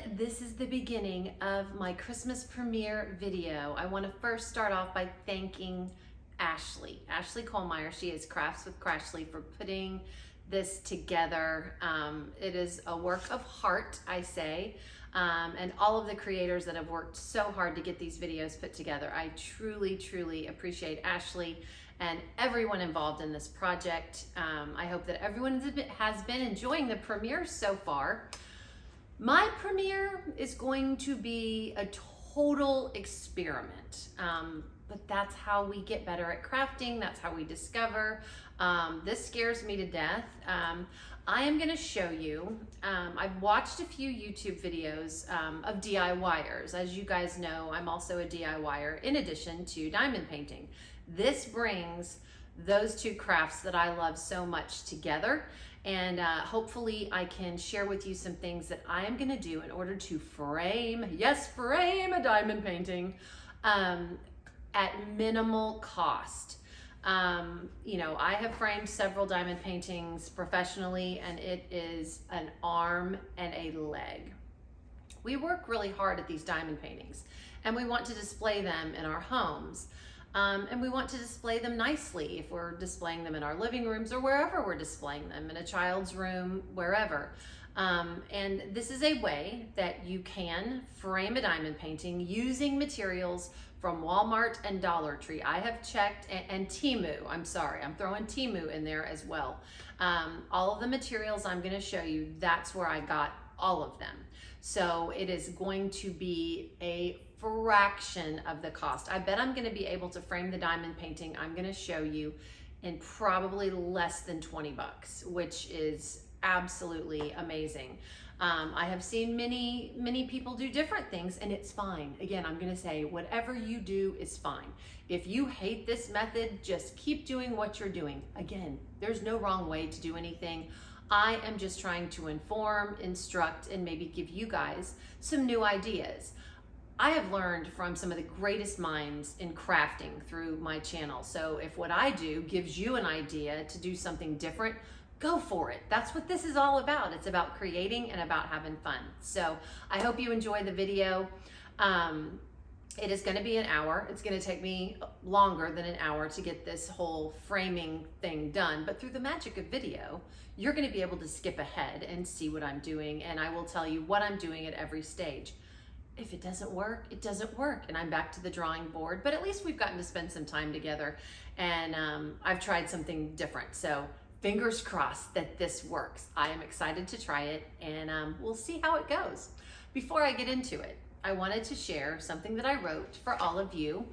this is the beginning of my Christmas premiere video. I want to first start off by thanking Ashley Kohlmeyer. She is Crafts with Crashly for putting this together. It is a work of heart, I say, and all of the creators that have worked so hard to get these videos put together. I truly appreciate Ashley and everyone involved in this project. I hope that everyone has been enjoying the premiere so far. My premiere is going to be a total experiment, but that's how we get better at crafting. That's how we discover. This scares me to death. I am gonna show you, I've watched a few YouTube videos of DIYers. As you guys know, I'm also a DIYer in addition to diamond painting. This brings those two crafts that I love so much together. And hopefully I can share with you some things that I am gonna do in order to frame a diamond painting at minimal cost. You know, I have framed several diamond paintings professionally, and it is an arm and a leg. We work really hard at these diamond paintings, and we want to display them in our homes. And we want to display them nicely if we're displaying them in our living rooms or wherever we're displaying them, in a child's room, wherever. And this is a way that you can frame a diamond painting using materials from Walmart and Dollar Tree. I have checked, and Temu, I'm sorry, I'm throwing Temu in there as well. All of the materials I'm gonna show you, that's where I got all of them. So it is going to be a fraction of the cost. I bet I'm gonna be able to frame the diamond painting I'm gonna show you in probably less than 20 bucks, which is absolutely amazing. I have seen many people do different things, and it's fine. Again, I'm gonna say whatever you do is fine. If you hate this method, just keep doing what you're doing. Again, there's no wrong way to do anything. I am just trying to inform, instruct, and maybe give you guys some new ideas. I have learned from some of the greatest minds in crafting through my channel. So if what I do gives you an idea to do something different, go for it. That's what this is all about. It's about creating and about having fun. So I hope you enjoy the video. It is gonna be an hour. It's gonna take me longer than an hour to get this whole framing thing done, but through the magic of video, you're gonna be able to skip ahead and see what I'm doing, and I will tell you what I'm doing at every stage. If it doesn't work, it doesn't work, and I'm back to the drawing board, but at least we've gotten to spend some time together, and I've tried something different, so fingers crossed that this works. I am excited to try it, and we'll see how it goes. Before I get into it, I wanted to share something that I wrote for all of you,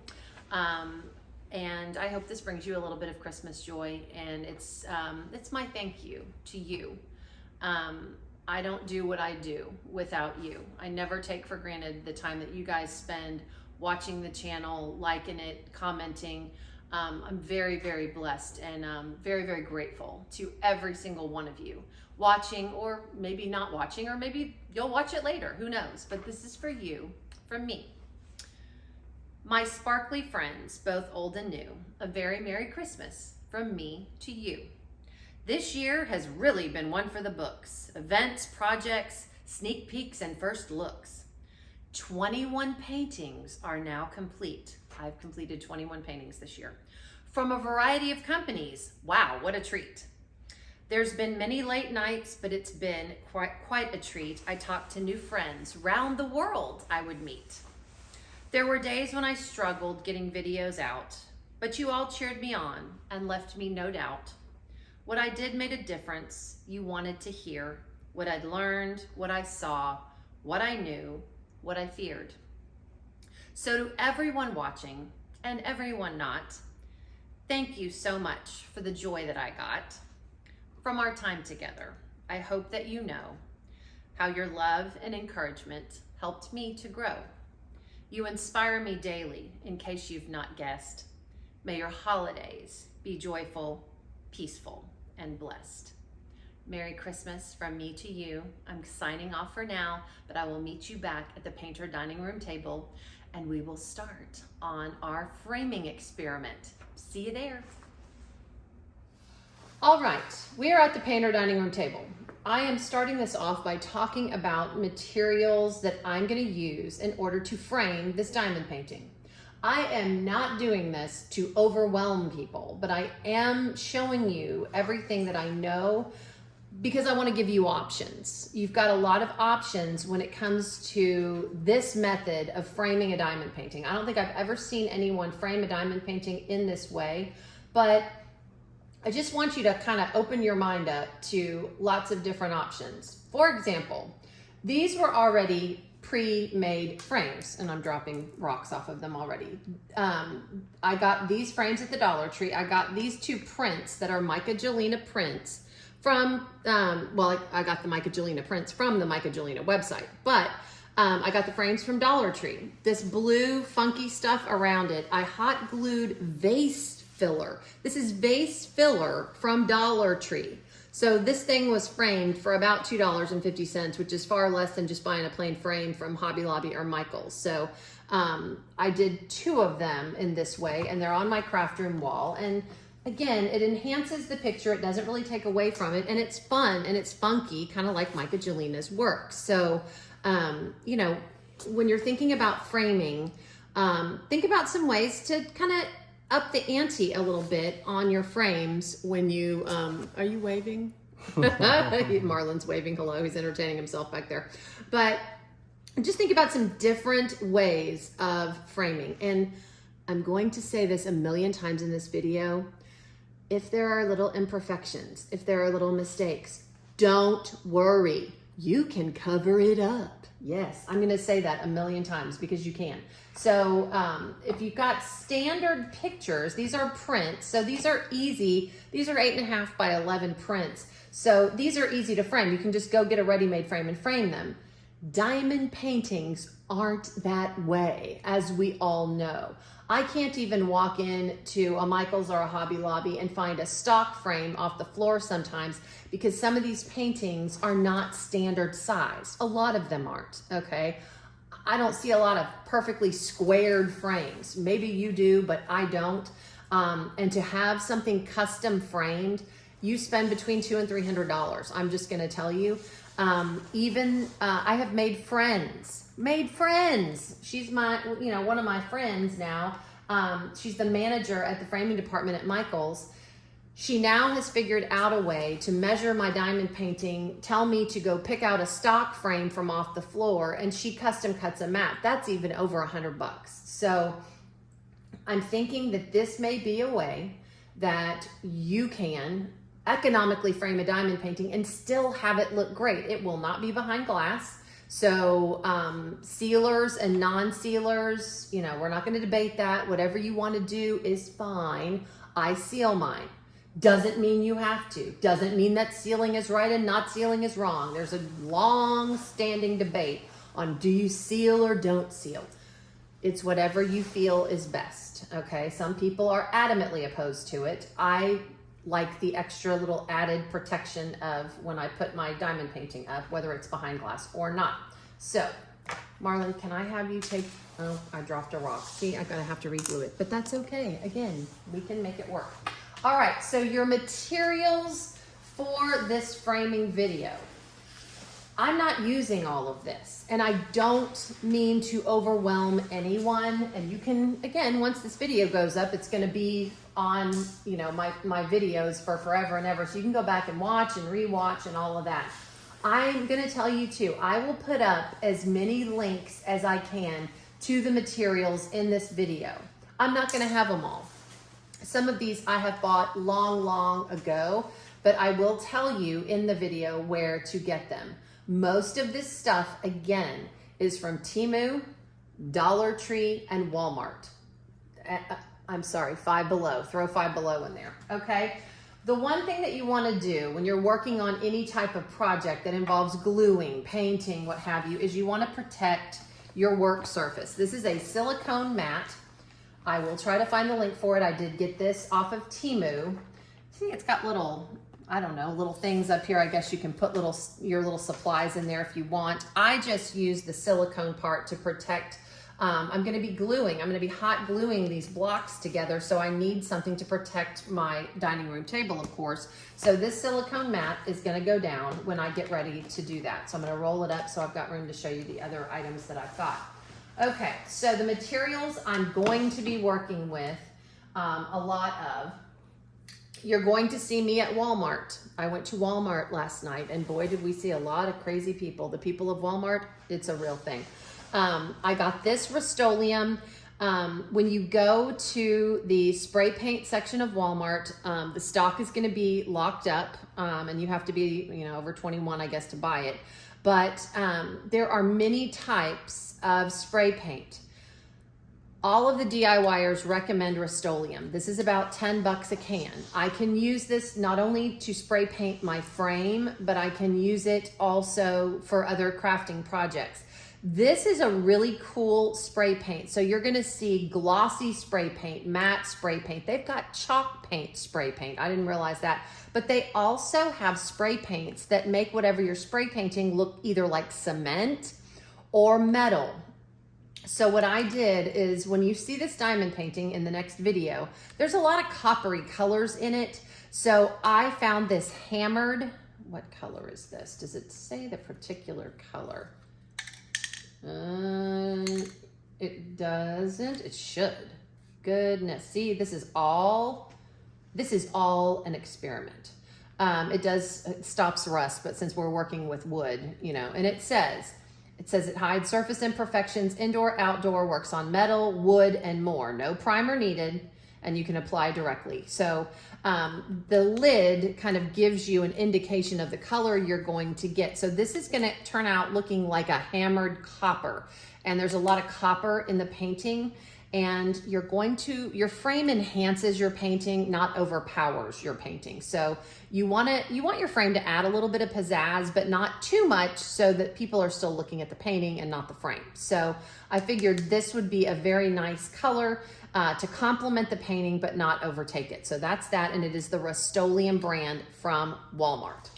and I hope this brings you a little bit of Christmas joy, and it's my thank you to you. I don't do what I do without you. I never take for granted the time that you guys spend watching the channel, liking it, commenting. I'm very blessed, and very grateful to every single one of you watching, or maybe not watching, or maybe you'll watch it later, who knows? But this is for you, from me. My sparkly friends, both old and new, a very Merry Christmas from me to you. This year has really been one for the books. Events, projects, sneak peeks, and first looks. 21 paintings are now complete. I've completed 21 paintings this year. From a variety of companies. Wow, what a treat. There's been many late nights, but it's been quite a treat. I talked to new friends round the world I would meet. There were days when I struggled getting videos out, but you all cheered me on and left me no doubt. What I did made a difference. You wanted to hear what I'd learned, what I saw, what I knew, what I feared. So to everyone watching and everyone not, thank you so much for the joy that I got from our time together. I hope that you know how your love and encouragement helped me to grow. You inspire me daily, in case you've not guessed. May your holidays be joyful, peaceful, and blessed. Merry Christmas from me to you. I'm signing off for now, but I will meet you back at the painter dining room table, and we will start on our framing experiment. See you there. All right, we are at the painter dining room table. I am starting this off by talking about materials that I'm going to use in order to frame this diamond painting. I am not doing this to overwhelm people, but I am showing you everything that I know because I want to give you options. You've got a lot of options when it comes to this method of framing a diamond painting. I don't think I've ever seen anyone frame a diamond painting in this way, but I just want you to kind of open your mind up to lots of different options. For example, these were already pre-made frames, and I'm dropping rocks off of them already. I got these frames at the Dollar Tree. I got these two prints that are Mica Gelina prints from, I got the Mica Gelina prints from the Mica Gelina website, but I got the frames from Dollar Tree. This blue funky stuff around it, I hot glued vase filler. This is vase filler from Dollar Tree. So this thing was framed for about $2.50, which is far less than just buying a plain frame from Hobby Lobby or Michael's. So I did 2 of them in this way, and they're on my craft room wall. And again, it enhances the picture. It doesn't really take away from it, and it's fun and it's funky, kind of like Mica Gelina's work. So, you know, when you're thinking about framing, think about some ways to kind of up the ante a little bit on your frames when you, are you waving? Marlon's waving hello, he's entertaining himself back there. But just think about some different ways of framing. And I'm going to say this a million times in this video. If there are little imperfections, if there are little mistakes, don't worry. You can cover it up. Yes, I'm going to say that a million times because you can. So if you've got standard pictures, these are prints. So these are easy. These are 8.5 by 11 prints. So these are easy to frame. You can just go get a ready-made frame and frame them. Diamond paintings aren't that way, as we all know. I can't even walk into a Michael's or a Hobby Lobby and find a stock frame off the floor sometimes because some of these paintings are not standard size. A lot of them aren't, okay? I don't see a lot of perfectly squared frames. Maybe you do, but I don't. And to have something custom framed, you spend between $200 and $300. I'm just gonna tell you. I have made friends. She's my, one of my friends now. She's the manager at the framing department at Michael's. She now has figured out a way to measure my diamond painting, tell me to go pick out a stock frame from off the floor, and she custom cuts a mat. That's even over $100. So I'm thinking that this may be a way that you can economically frame a diamond painting and still have it look great. It will not be behind glass. So sealers and non-sealers, we're not going to debate that. Whatever you want to do is fine. I seal mine. Doesn't mean you have to. Doesn't mean that sealing is right and not sealing is wrong. There's a long-standing debate on do you seal or don't seal. It's whatever you feel is best, okay? Some people are adamantly opposed to it. I like the extra little added protection of when I put my diamond painting up, whether it's behind glass or not. So, Marlon, can I have you take, oh, I dropped a rock. See, I'm gonna have to reglue it, but that's okay. Again, we can make it work. All right, so your materials for this framing video. I'm not using all of this, and I don't mean to overwhelm anyone. And you can, again, once this video goes up, it's gonna be on, my videos for forever and ever. So you can go back and watch and rewatch and all of that. I'm gonna tell you too, I will put up as many links as I can to the materials in this video. I'm not gonna have them all. Some of these I have bought long ago, but I will tell you in the video where to get them. Most of this stuff, again, is from Temu, Dollar Tree, and Walmart. I'm sorry, Five Below. Throw Five Below in there, okay? The one thing that you want to do when you're working on any type of project that involves gluing, painting, what have you, is you want to protect your work surface. This is a silicone mat. I will try to find the link for it. I did get this off of Temu. See, it's got little, I don't know, little things up here. I guess you can put your little supplies in there if you want. I just use the silicone part to protect I'm going to be gluing. I'm going to be hot gluing these blocks together, so I need something to protect my dining room table, of course. So this silicone mat is going to go down when I get ready to do that. So I'm going to roll it up so I've got room to show you the other items that I've got. Okay, so the materials I'm going to be working with a lot of, you're going to see me at Walmart. I went to Walmart last night, and boy, did we see a lot of crazy people. The people of Walmart, it's a real thing. I got this Rust-Oleum. When you go to the spray paint section of Walmart, the stock is going to be locked up, and you have to be, over 21, I guess, to buy it. But there are many types of spray paint. All of the DIYers recommend Rust-Oleum. This is about 10 bucks a can. I can use this not only to spray paint my frame, but I can use it also for other crafting projects. This is a really cool spray paint. So you're gonna see glossy spray paint, matte spray paint. They've got chalk paint spray paint. I didn't realize that. But they also have spray paints that make whatever you're spray painting look either like cement or metal. So what I did is, when you see this diamond painting in the next video, there's a lot of coppery colors in it. So I found this hammered, what color is this? Does it say the particular color? It doesn't. It should. Goodness. See, this is all an experiment. It stops rust, but since we're working with wood, and it says it hides surface imperfections, indoor, outdoor, works on metal, wood, and more. No primer needed, and you can apply directly. So the lid kind of gives you an indication of the color you're going to get. So this is going to turn out looking like a hammered copper, and there's a lot of copper in the painting, and your frame enhances your painting, not overpowers your painting. So you want your frame to add a little bit of pizzazz, but not too much, so that people are still looking at the painting and not the frame. So I figured this would be a very nice color to complement the painting, but not overtake it. So that's that, and it is the Rust-Oleum brand from Walmart.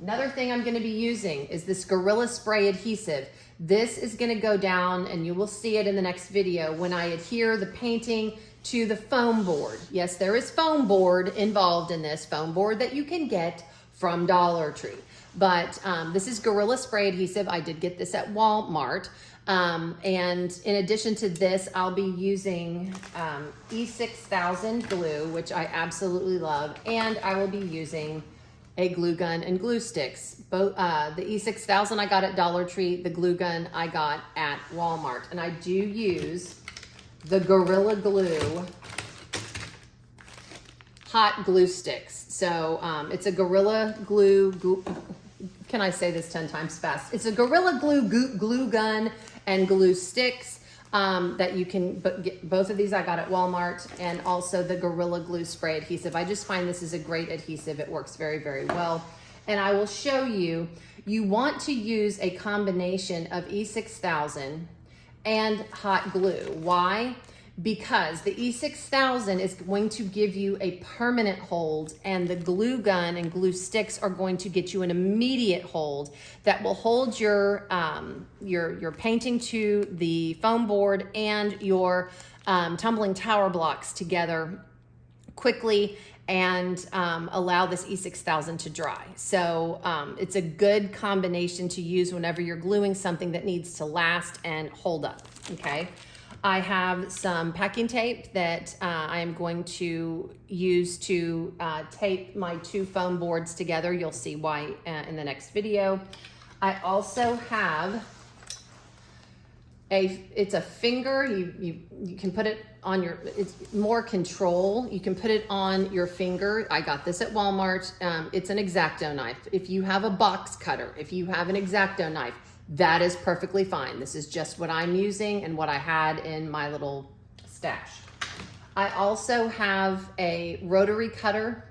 Another thing I'm going to be using is this Gorilla Spray adhesive. This is going to go down, and you will see it in the next video, when I adhere the painting to the foam board. Yes, there is foam board involved in this, foam board that you can get from Dollar Tree. But this is Gorilla Spray adhesive. I did get this at Walmart. And in addition to this, I'll be using E6000 glue, which I absolutely love, and I will be using a glue gun and glue sticks. Both the E6000 I got at Dollar Tree, the glue gun I got at Walmart, and I do use the Gorilla Glue hot glue sticks. So it's a Gorilla Glue. Can I say this 10 times fast? It's a Gorilla glue gun and glue sticks that you can get. Both of these I got at Walmart, and also the Gorilla Glue Spray adhesive. I just find this is a great adhesive. It works very, very well. And I will show you, you want to use a combination of E6000 and hot glue. Why? Because the E6000 is going to give you a permanent hold, and the glue gun and glue sticks are going to get you an immediate hold that will hold your painting to the foam board and your tumbling tower blocks together quickly, and allow this E6000 to dry. So it's a good combination to use whenever you're gluing something that needs to last and hold up, okay? I have some packing tape that I am going to use to tape my two foam boards together. You'll see why in the next video. I also have it's a finger. You can put it on your, it's more control. You can put it on your finger. I got this at Walmart. It's an X-Acto knife. If you have a box cutter, if you have an X-Acto knife, that is perfectly fine. This is just what I'm using and what I had in my little stash. I also have a rotary cutter.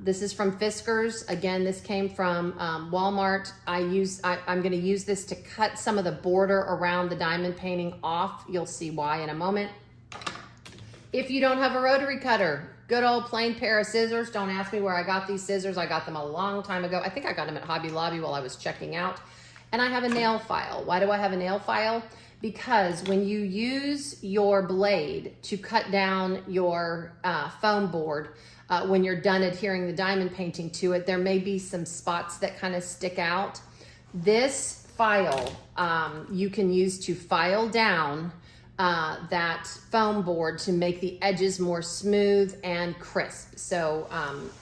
This is from Fiskars. Again, this came from Walmart. I'm gonna use this to cut some of the border around the diamond painting off. You'll see why in a moment. If you don't have a rotary cutter, good old plain pair of scissors. Don't ask me where I got these scissors. I got them a long time ago. I think I got them at Hobby Lobby while I was checking out. And I have a nail file. Why do I have a nail file? Because when you use your blade to cut down your foam board, when you're done adhering the diamond painting to it, there may be some spots that kind of stick out. This file you can use to file down that foam board to make the edges more smooth and crisp. So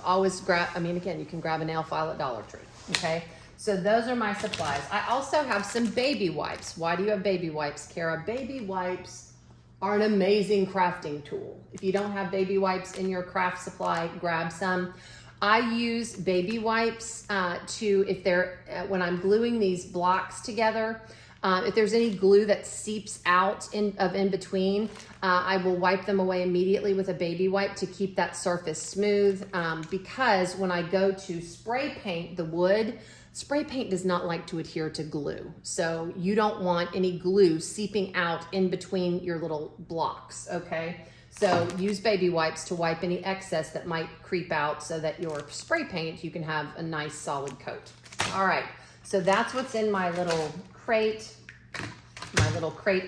always grab, again, you can grab a nail file at Dollar Tree, okay? So those are my supplies. I also have some baby wipes. Why do you have baby wipes, Kara? Baby wipes are an amazing crafting tool. If you don't have baby wipes in your craft supply, grab some. I use baby wipes when I'm gluing these blocks together. If there's any glue that seeps out in between, I will wipe them away immediately with a baby wipe to keep that surface smooth. Because when I go to spray paint the wood, spray paint does not like to adhere to glue. So you don't want any glue seeping out in between your little blocks, okay? So use baby wipes to wipe any excess that might creep out so that your spray paint, you can have a nice solid coat. All right, so that's what's in my little crate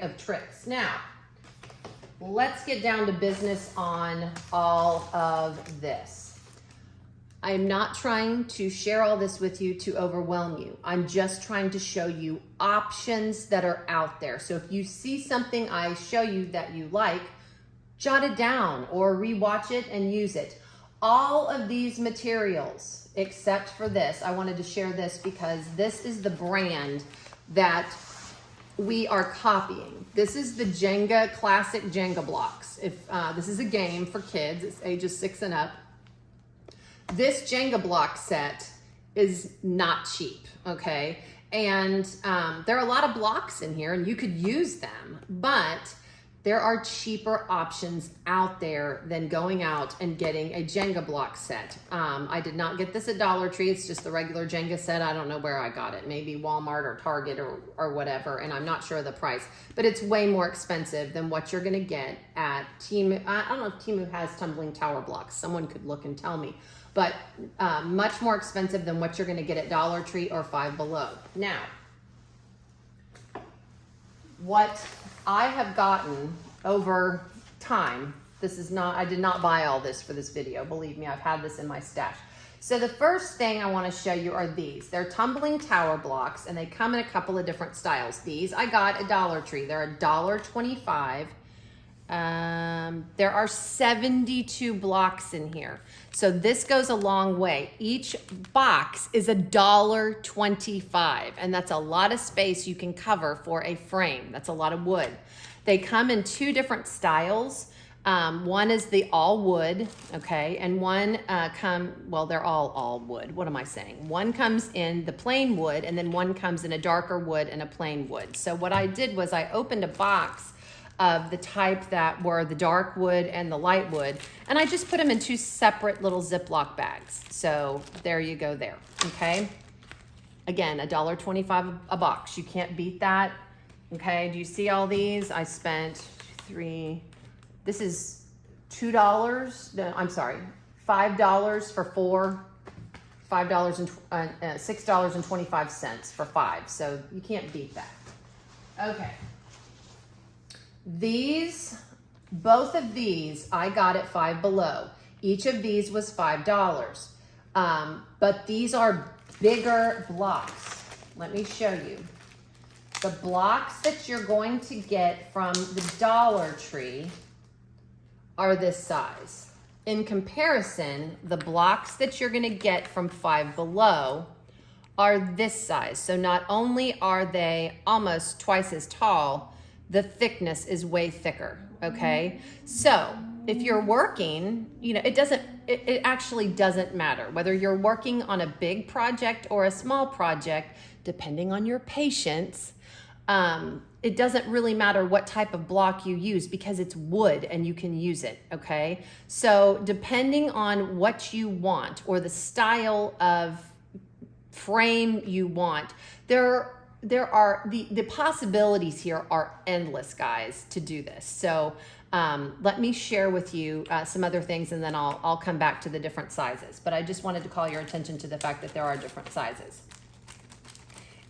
of tricks. Now, let's get down to business on all of this. I'm not trying to share all this with you to overwhelm you. I'm just trying to show you options that are out there. So if you see something I show you that you like, jot it down or rewatch it and use it. All of these materials, except for this, I wanted to share this because this is the brand that we are copying. This is the Jenga, classic Jenga blocks. If this is a game for kids, it's ages 6 and up. This Jenga block set is not cheap, okay? And there are a lot of blocks in here and you could use them, but there are cheaper options out there than going out and getting a Jenga block set. I did not get this at Dollar Tree. It's just the regular Jenga set. I don't know where I got it. Maybe Walmart or Target or whatever, and I'm not sure of the price. But it's way more expensive than what you're gonna get at Temu. I don't know if Temu has tumbling tower blocks. Someone could look and tell me. But much more expensive than what you're gonna get at Dollar Tree or Five Below. Now, what I have gotten over time, I did not buy all this for this video, believe me, I've had this in my stash. So the first thing I wanna show you are these. They're tumbling tower blocks and they come in a couple of different styles. These I got at Dollar Tree. They're $1.25. There are 72 blocks in here. So this goes a long way. Each box is $1.25, and that's a lot of space you can cover for a frame. That's a lot of wood. They come in 2 different styles. One is the all wood, okay, and one they're all wood. What am I saying? One comes in the plain wood, and then one comes in a darker wood and a plain wood. So what I did was I opened a box of the type that were the dark wood and the light wood, and I just put them in 2 separate little Ziploc bags. So there you go there, okay? Again, $1.25 a box. You can't beat that, okay? Do you see all these? I spent this is $2, no, I'm sorry, $5 for 4, $6.25 for 5. So you can't beat that. Okay. Both of these I got at Five Below. Each of these was $5. But these are bigger blocks. Let me show you. The blocks that you're going to get from the Dollar Tree are this size. In comparison, the blocks that you're gonna get from Five Below are this size. So not only are they almost twice as tall, the thickness is way thicker, okay? So if you're working, it actually doesn't matter whether you're working on a big project or a small project, depending on your patience, it doesn't really matter what type of block you use because it's wood and you can use it, okay? So depending on what you want or the style of frame you want, the possibilities here are endless, guys, to do this. So let me share with you some other things and then I'll come back to the different sizes. But I just wanted to call your attention to the fact that there are different sizes.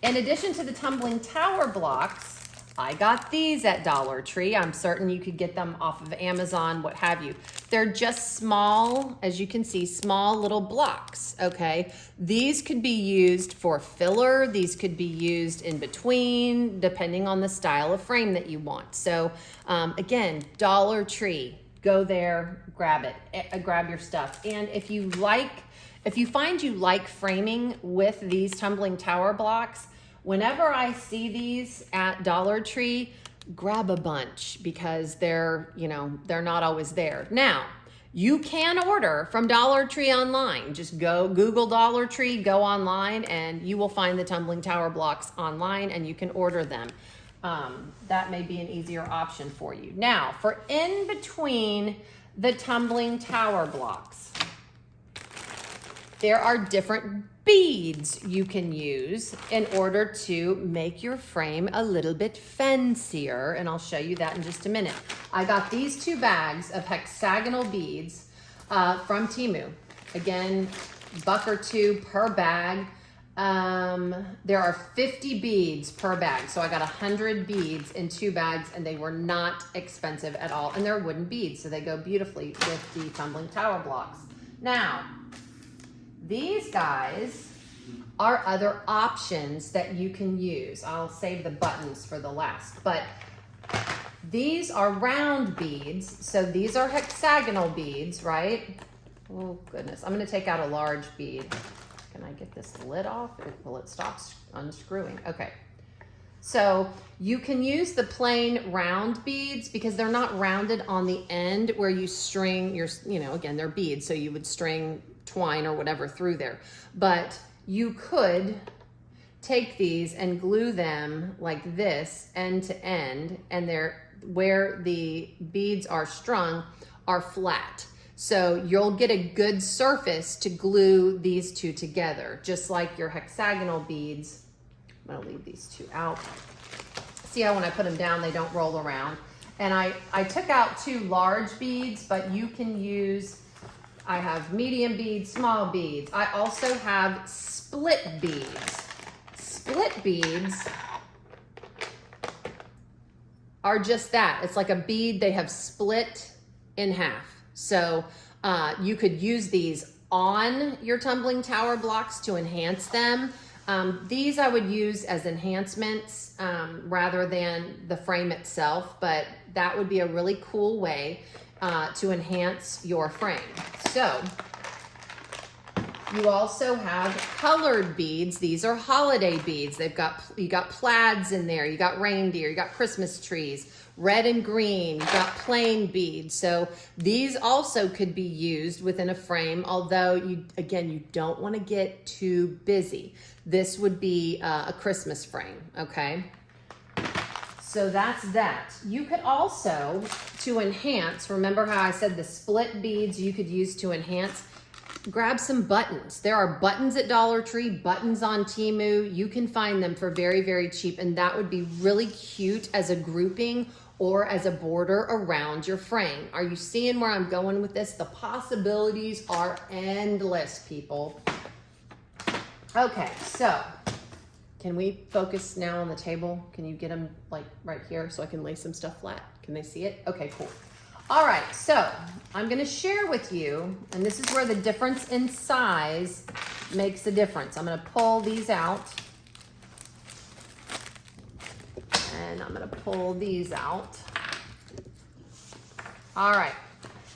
In addition to the tumbling tower blocks, I got these at Dollar Tree. I'm certain you could get them off of Amazon, what have you. They're just small, as you can see, small little blocks, okay? These could be used for filler. These could be used in between, depending on the style of frame that you want. So again, Dollar Tree, go there, grab it, grab your stuff. And if you find you like framing with these tumbling tower blocks, whenever I see these at Dollar Tree, grab a bunch because they're not always there. Now, you can order from Dollar Tree online. Just go Google Dollar Tree, go online, and you will find the tumbling tower blocks online and you can order them. That may be an easier option for you. Now, for in between the tumbling tower blocks, there are different beads you can use in order to make your frame a little bit fancier, and I'll show you that in just a minute. I got these 2 bags of hexagonal beads from Temu. Again, $1 or $2 per bag. There are 50 beads per bag, so I got 100 beads in 2 bags, and they were not expensive at all, and they're wooden beads, so they go beautifully with the tumbling tower blocks. Now, these guys are other options that you can use. I'll save the buttons for the last, but these are round beads. So these are hexagonal beads, right? Oh goodness, I'm gonna take out a large bead. Can I get this lid off? Will it stop unscrewing? Okay. So you can use the plain round beads because they're not rounded on the end where you string your, again, they're beads, so you would string twine or whatever through there. But you could take these and glue them like this end to end, and they're where the beads are strung are flat. So you'll get a good surface to glue these 2 together, just like your hexagonal beads. I'm gonna leave these 2 out. See how when I put them down, they don't roll around. And I took out 2 large beads, but you can use, I have medium beads, small beads. I also have split beads. Split beads are just that. It's like a bead they have split in half. So you could use these on your tumbling tower blocks to enhance them. These I would use as enhancements rather than the frame itself, but that would be a really cool way to enhance your frame. So you also have colored beads. These are holiday beads. You got plaids in there, you got reindeer, you got Christmas trees, red and green, you got plain beads. So these also could be used within a frame, although you don't want to get too busy. This would be a Christmas frame, okay? So that's that. You could also, to enhance, remember how I said the split beads you could use to enhance? Grab some buttons. There are buttons at Dollar Tree, buttons on Temu. You can find them for very, very cheap, and that would be really cute as a grouping or as a border around your frame. Are you seeing where I'm going with this? The possibilities are endless, people. Okay, so can we focus now on the table? Can you get them like right here so I can lay some stuff flat? Can they see it? Okay, cool. All right, so I'm gonna share with you, and this is where the difference in size makes a difference. I'm gonna pull these out, and I'm gonna pull these out. All right,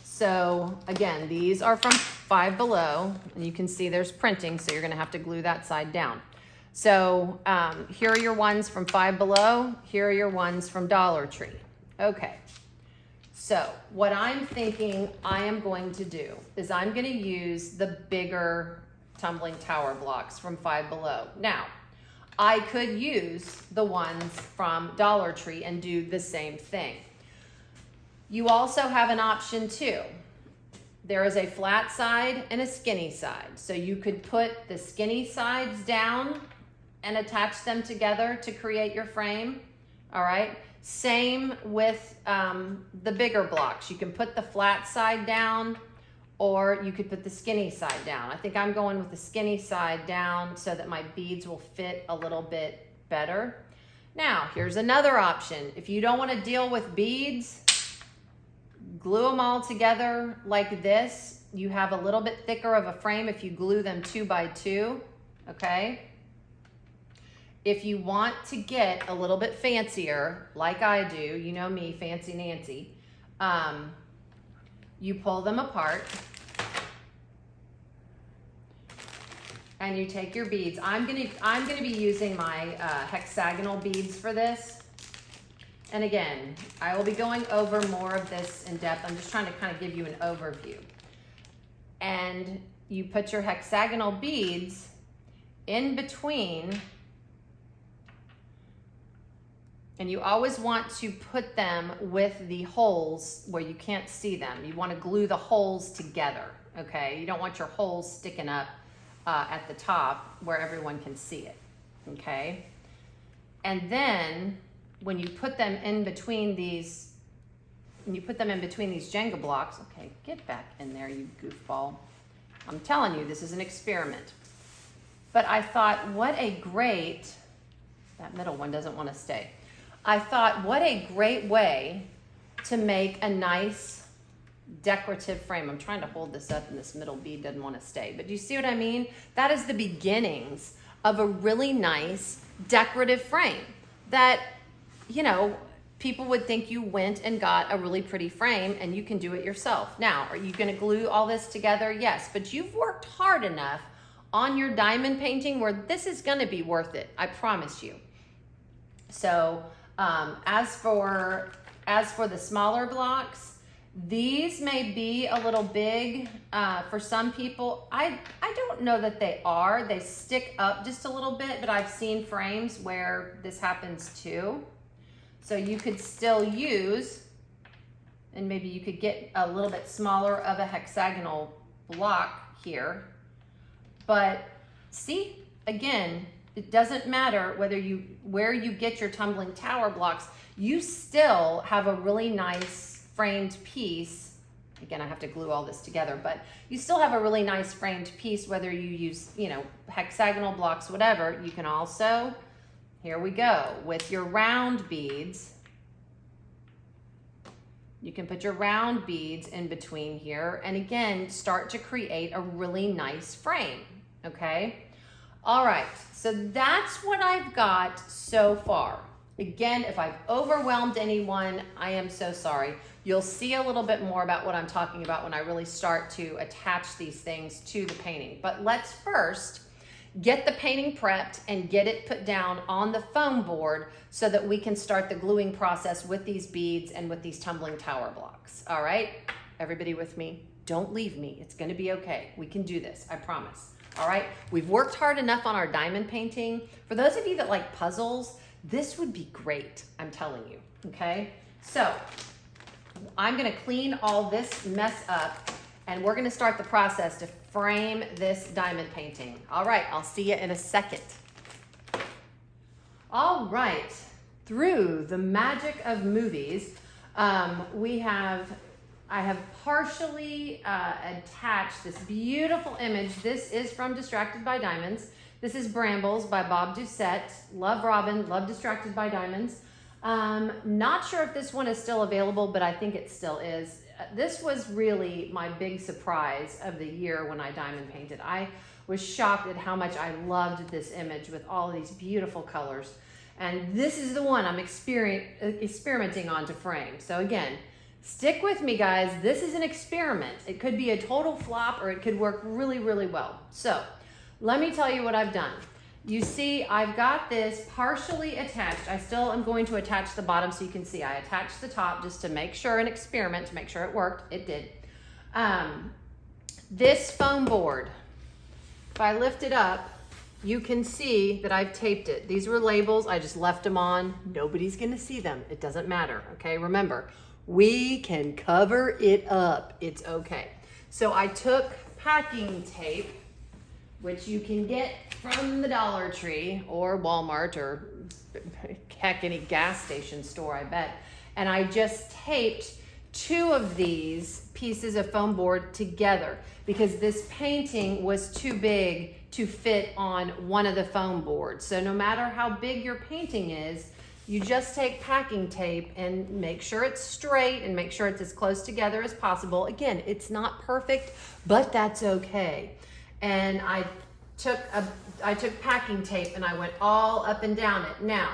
so again, these are from Five Below, and you can see there's printing, so you're gonna have to glue that side down. So here are your ones from Five Below, here are your ones from Dollar Tree. Okay. So what I'm thinking I am going to do is I'm going to use the bigger tumbling tower blocks from Five Below. Now, I could use the ones from Dollar Tree and do the same thing. You also have an option too. There is a flat side and a skinny side. So you could put the skinny sides down and attach them together to create your frame. All right. Same with the bigger blocks. You can put the flat side down or you could put the skinny side down. I think I'm going with the skinny side down so that my beads will fit a little bit better. Now, here's another option. If you don't want to deal with beads, glue them all together like this. You have a little bit thicker of a frame if you glue them 2 by 2, okay? If you want to get a little bit fancier, like I do, you know me, Fancy Nancy, you pull them apart and you take your beads. I'm gonna be using my hexagonal beads for this. And again, I will be going over more of this in depth. I'm just trying to kind of give you an overview. And you put your hexagonal beads in between, and you always want to put them with the holes where you can't see them. You want to glue the holes together, okay? You don't want your holes sticking up at the top where everyone can see it, okay? And then when you put them in between these, Jenga blocks, okay, get back in there, you goofball. I'm telling you, this is an experiment. But I thought, what a great, that middle one doesn't want to stay. I thought, what a great way to make a nice decorative frame. I'm trying to hold this up and this middle bead doesn't want to stay. But do you see what I mean? That is the beginnings of a really nice decorative frame that, you know, people would think you went and got a really pretty frame and you can do it yourself. Now, are you going to glue all this together? Yes, but you've worked hard enough on your diamond painting where this is going to be worth it. I promise you. So, as for the smaller blocks, these may be a little big for some people. I don't know that they are. They stick up just a little bit, but I've seen frames where this happens too. So you could still use, and maybe you could get a little bit smaller of a hexagonal block here. But see, again, it doesn't matter where you get your tumbling tower blocks, you still have a really nice framed piece. Again, I have to glue all this together, but you still have a really nice framed piece, whether you use, you know, hexagonal blocks, whatever. You can also, here we go, with your round beads. You can put your round beads in between here and again, start to create a really nice frame, okay? All right, so that's what I've got so far. Again, if I've overwhelmed anyone, I am so sorry. You'll see a little bit more about what I'm talking about when I really start to attach these things to the painting. But let's first get the painting prepped and get it put down on the foam board so that we can start the gluing process with these beads and with these tumbling tower blocks. All right, everybody with me? Don't leave me. It's gonna be okay. We can do this, I promise. All right, we've worked hard enough on our diamond painting. For those of you that like puzzles, this would be great, I'm telling you, okay? So I'm gonna clean all this mess up and we're gonna start the process to frame this diamond painting. All right, I'll see you in a second. All right, through the magic of movies, I have partially attached this beautiful image. This is from Distracted by Diamonds. This is Brambles by Bob Doucette. Love Robin, love Distracted by Diamonds. Not sure if this one is still available, but I think it still is. This was really my big surprise of the year when I diamond painted. I was shocked at how much I loved this image with all of these beautiful colors. And this is the one I'm experimenting on to frame. So again, stick with me, guys. This is an experiment. It could be a total flop or it could work really, really well. So let me tell you what I've done. You see, I've got this partially attached. I still am going to attach the bottom so you can see. I attached the top just to make sure, an experiment, to make sure it worked. It did. This foam board, if I lift it up, you can see that I've taped it. These were labels. I just left them on. Nobody's gonna see them. It doesn't matter, okay? Remember, we can cover it up. It's okay. So I took packing tape, which you can get from the Dollar Tree or Walmart or heck, any gas station store, I bet. And I just taped 2 of these pieces of foam board together because this painting was too big to fit on one of the foam boards. So no matter how big your painting is, you just take packing tape and make sure it's straight and make sure it's as close together as possible. Again, it's not perfect, but that's okay. And I took packing tape and I went all up and down it. Now,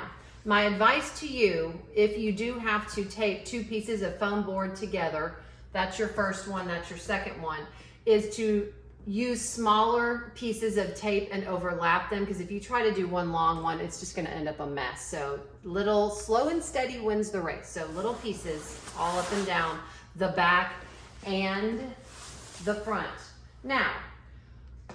my advice to you, if you do have to tape 2 pieces of foam board together, that's your first one, that's your second one, is to use smaller pieces of tape and overlap them, because if you try to do one long one, it's just gonna end up a mess. So little, slow and steady wins the race. So little pieces all up and down the back and the front. Now,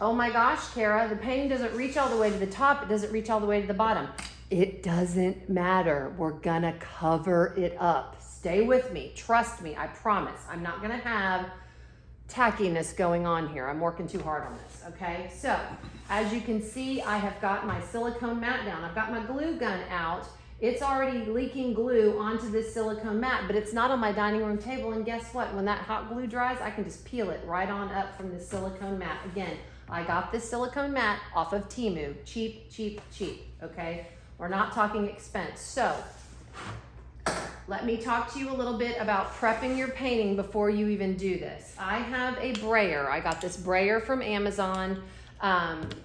oh my gosh, Kara, the painting doesn't reach all the way to the top, it doesn't reach all the way to the bottom. It doesn't matter, we're gonna cover it up. Stay with me, trust me, I promise. I'm not gonna have tackiness going on here. I'm working too hard on this, okay? So, as you can see, I have got my silicone mat down. I've got my glue gun out. It's already leaking glue onto this silicone mat, but it's not on my dining room table, and guess what? When that hot glue dries, I can just peel it right on up from the silicone mat. Again, I got this silicone mat off of Temu. Cheap, cheap, cheap, okay? We're not talking expense. So, let me talk to you a little bit about prepping your painting before you even do this. I have a brayer. I got this brayer from Amazon.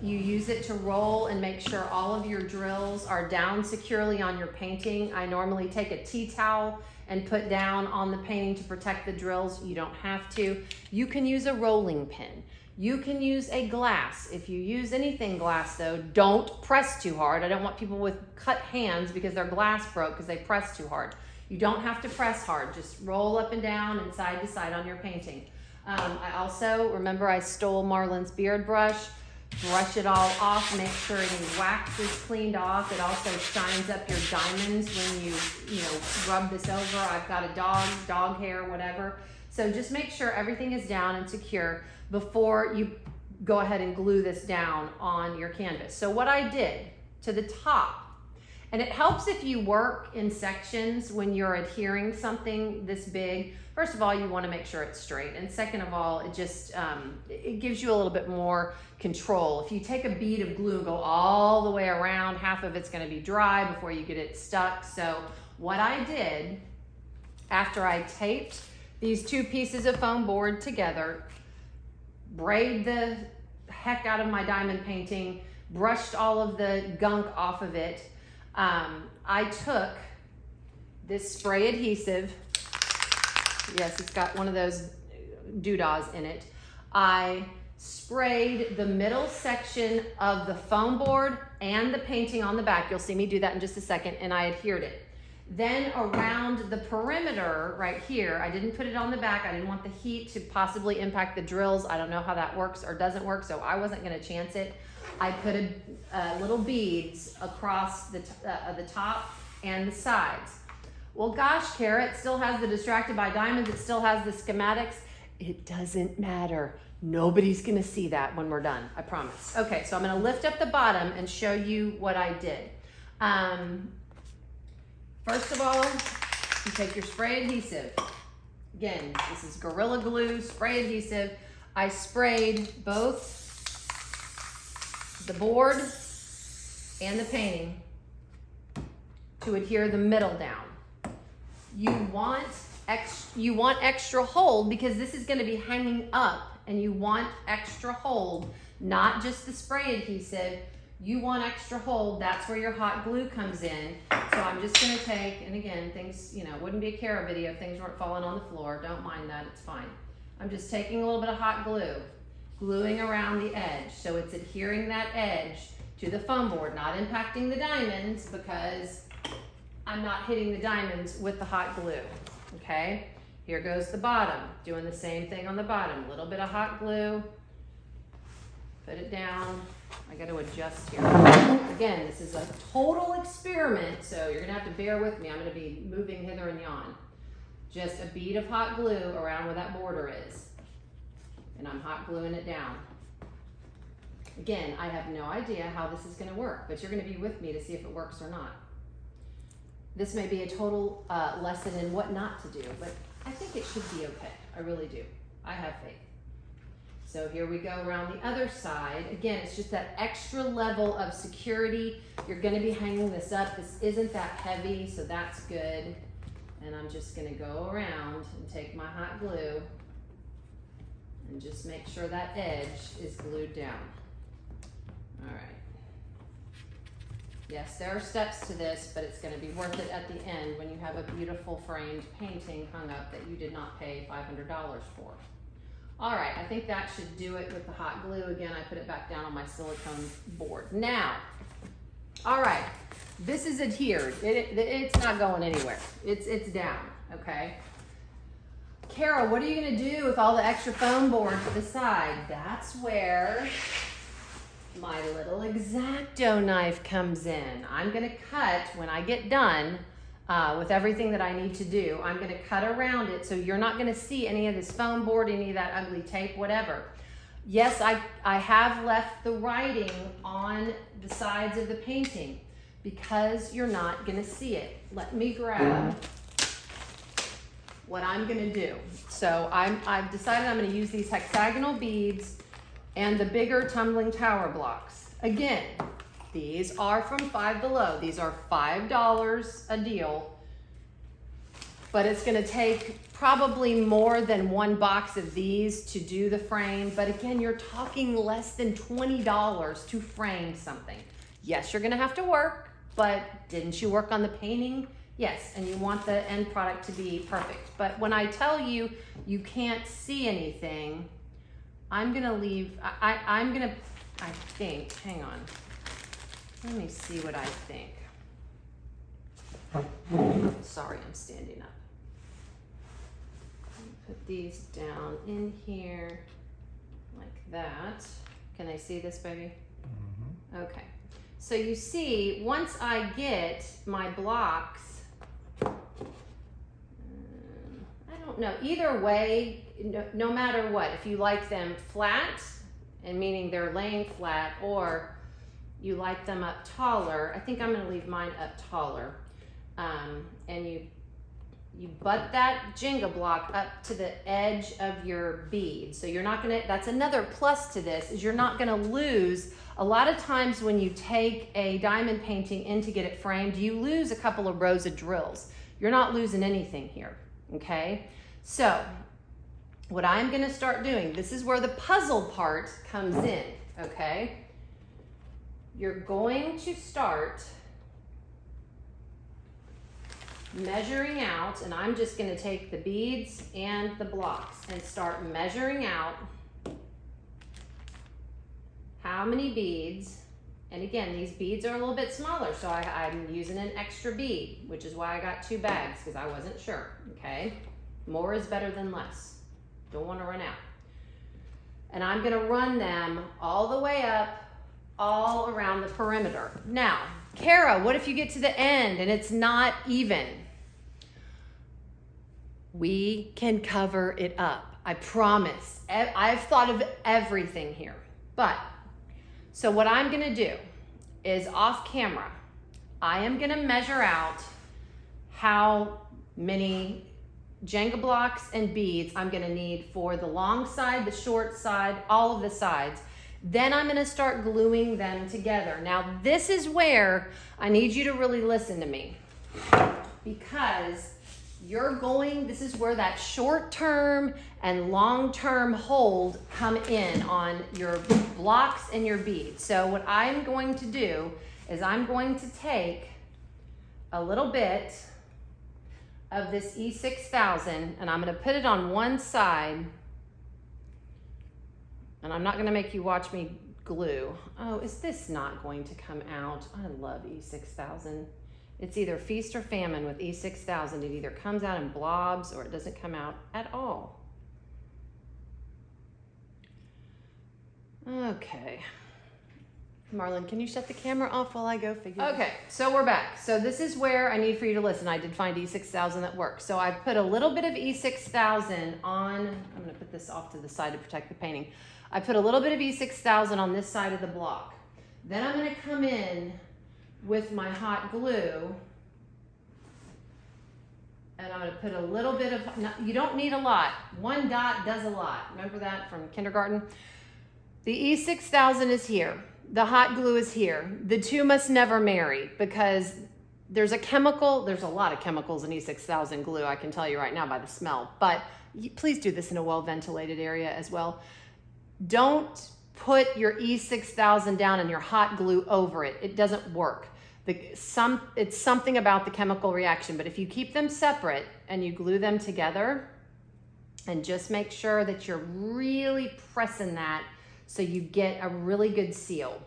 You use it to roll and make sure all of your drills are down securely on your painting. I normally take a tea towel and put down on the painting to protect the drills. You don't have to. You can use a rolling pin. You can use a glass. If you use anything glass though, don't press too hard. I don't want people with cut hands because their glass broke because they pressed too hard. You don't have to press hard. Just roll up and down and side to side on your painting. I also, remember I stole Marlon's beard brush. Brush it all off. Make sure any wax is cleaned off. It also shines up your diamonds when you rub this over. I've got a dog hair, whatever. So just make sure everything is down and secure before you go ahead and glue this down on your canvas. So what I did to the top, and it helps if you work in sections when you're adhering something this big. First of all, you want to make sure it's straight. And second of all, it just, it gives you a little bit more control. If you take a bead of glue and go all the way around, half of it's going to be dry before you get it stuck. So what I did after I taped these 2 pieces of foam board together, braid the heck out of my diamond painting, brushed all of the gunk off of it. I took this spray adhesive. Yes, it's got one of those doodahs in it. I sprayed the middle section of the foam board and the painting on the back. You'll see me do that in just a second, and I adhered it. Then around the perimeter right here, I didn't put it on the back. I didn't want the heat to possibly impact the drills. I don't know how that works or doesn't work, so I wasn't gonna chance it. I put little beads across the top and the sides. Well, gosh, Kara, it still has the Distracted by Diamonds. It still has the schematics. It doesn't matter. Nobody's gonna see that when we're done, I promise. Okay, so I'm gonna lift up the bottom and show you what I did. First of all, you take your spray adhesive. Again, this is Gorilla Glue spray adhesive. I sprayed both the board and the painting to adhere the middle down. You want extra hold because this is going to be hanging up, and you want extra hold, not just the spray adhesive. You want extra hold. That's where your hot glue comes in. So I'm just going to take, and again, things, it wouldn't be a Kara video if things weren't falling on the floor. Don't mind that, it's fine. I'm just taking a little bit of hot glue, gluing around the edge. So it's adhering that edge to the foam board, not impacting the diamonds because I'm not hitting the diamonds with the hot glue, okay? Here goes the bottom, doing the same thing on the bottom. A little bit of hot glue, put it down. I got to adjust here. Again, this is a total experiment, so you're gonna have to bear with me. I'm gonna be moving hither and yon. Just a bead of hot glue around where that border is. And I'm hot gluing it down. Again, I have no idea how this is gonna work, but you're gonna be with me to see if it works or not. This may be a total lesson in what not to do, but I think it should be okay. I really do. I have faith. So here we go around the other side. Again, it's just that extra level of security. You're gonna be hanging this up. This isn't that heavy, so that's good. And I'm just gonna go around and take my hot glue and just make sure that edge is glued down. All right. Yes, there are steps to this, but it's gonna be worth it at the end when you have a beautiful framed painting hung up that you did not pay $500 for. All right, I think that should do it with the hot glue. Again, I put it back down on my silicone board. Now, all right, this is adhered. It's not going anywhere. It's down, okay? Kara, what are you gonna do with all the extra foam board to the side? That's where my little X-Acto knife comes in. I'm gonna cut when I get done with everything that I need to do. I'm gonna cut around it so you're not gonna see any of this foam board, any of that ugly tape, whatever. Yes, I have left the writing on the sides of the painting because you're not gonna see it. Let me grab what I'm gonna do. So I've decided I'm gonna use these hexagonal beads and the bigger tumbling tower blocks. Again, these are from Five Below. These are $5 a deal, but it's gonna take probably more than one box of these to do the frame. But again, you're talking less than $20 to frame something. Yes, you're gonna have to work, but didn't you work on the painting? Yes, and you want the end product to be perfect. But when I tell you you can't see anything, I'm gonna leave, I think, hang on. Let me see what I think. Sorry, I'm standing up. Put these down in here like that. Can I see this, baby? Mm-hmm. Okay. So you see, once I get my blocks, I don't know, either way, no matter what, if you like them flat, and meaning they're laying flat, or you like them up taller, I think I'm gonna leave mine up taller. And you butt that Jenga block up to the edge of your bead. So you're not gonna, that's another plus to this, is you're not gonna lose. A lot of times when you take a diamond painting in to get it framed, you lose a couple of rows of drills. You're not losing anything here, okay? So what I'm gonna start doing, this is where the puzzle part comes in, okay? You're going to start measuring out, and I'm just gonna take the beads and the blocks and start measuring out how many beads. And again, these beads are a little bit smaller, so I'm using an extra bead, which is why I got 2 bags, because I wasn't sure, okay? More is better than less. Don't want to run out. And I'm gonna run them all the way up, all around the perimeter. Now, Kara, what if you get to the end and it's not even? We can cover it up, I promise. I've thought of everything here. But, so what I'm gonna do is off camera, I am gonna measure out how many Jenga blocks and beads I'm gonna need for the long side, the short side, all of the sides. Then I'm gonna start gluing them together. Now this is where I need you to really listen to me, because this is where that short-term and long-term hold come in on your blocks and your beads. So what I'm going to do is I'm going to take a little bit of this E6000 and I'm gonna put it on one side, and I'm not gonna make you watch me glue. Oh, is this not going to come out? I love E6000. It's either feast or famine with E6000. It either comes out in blobs or it doesn't come out at all. Okay. Marlon, can you shut the camera off while I go figure? Okay, so we're back. So this is where I need for you to listen. I did find E6000 that works. So I put a little bit of E6000 on, I'm gonna put this off to the side to protect the painting. I put a little bit of E6000 on this side of the block. Then I'm gonna come in with my hot glue And I'm gonna put a little bit of, you don't need a lot. 1 dot does a lot. Remember that from kindergarten? The E6000 is here. The hot glue is here. The two must never marry because there's a chemical, there's a lot of chemicals in E6000 glue, I can tell you right now by the smell, but please do this in a well-ventilated area as well. Don't put your E6000 down and your hot glue over it. It doesn't work. It's something about the chemical reaction, but if you keep them separate and you glue them together and just make sure that you're really pressing that so you get a really good seal.